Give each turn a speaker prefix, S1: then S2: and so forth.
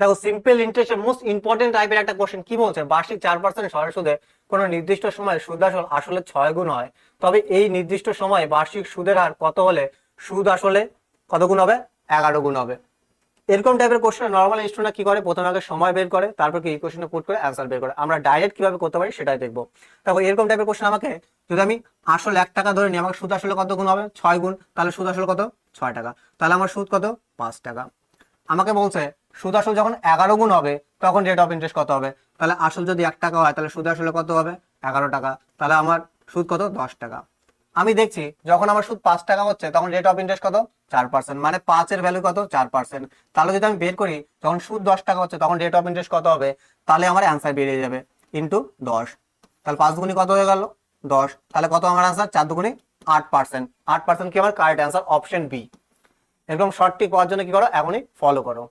S1: দেখো সিম্পল ইন্টারেস্টের most important টাইপের একটা কোশ্চেন কি বলছে, বার্ষিক 4% সরল সুদে কোনো নির্দিষ্ট সময়ে সুদ আসল আসলে 6 গুণ হয়, তবে এই নির্দিষ্ট সময়ে বার্ষিক সুদের হার কত হলে সুদ আসলে কত গুণ হবে? 11 গুণ হবে। এরকম টাইপের কোশ্চেন নর্মাল স্টুডেন্টরা কি করে, প্রথমে আগে সময় বের করে, তারপর কি এই কোশ্চেনে পুট করে অ্যান্সার বের করে। আমরা ডাইরেক্ট কিভাবে করতে পারি সেটাই দেখবো। দেখো এরকম টাইপের কোশ্চেন আমাকে যদি আমি আসল 1 টাকা ধরে নিই, আমার সুদ আসলে কত গুণ হবে? 6 গুণ। তাহলে সুদ আসলে কত? 6 টাকা। তাহলে আমার সুদ কত? 5 টাকা। আমাকে বলছে সুদ আসল যখন 11 গুণ হবে তখন রেট অফ ইন্টারেস্ট কত হবে? তাহলে আসল যদি 1 টাকা হয় তাহলে সুদ আসলে কত হবে? 11 টাকা। তাহলে আমার সুদ কত? 10 টাকা। আমি দেখছি যখন আমার সুদ 5 টাকা হচ্ছে তখন রেট অফ ইন্টারেস্ট কত? 4%। মানে 5 এর ভ্যালু কত? 4%। তাহলে যদি আমি বের করি যখন সুদ 10 টাকা হচ্ছে তখন রেট অফ ইন্টারেস্ট কত হবে, তাহলে আমার অ্যান্সার বেরিয়ে যাবে ইন্টু 10। তাহলে 5 দুগুণি কত হয়ে গেল? 10। তাহলে কত আমার অ্যান্সার? 4 দুগুণি 8%। 8% কি আমার কারেক্ট অ্যান্সার? Option B. এরকম শর্ট ট্রিক পাওয়ার জন্য কি করো? এখনই ফলো করো।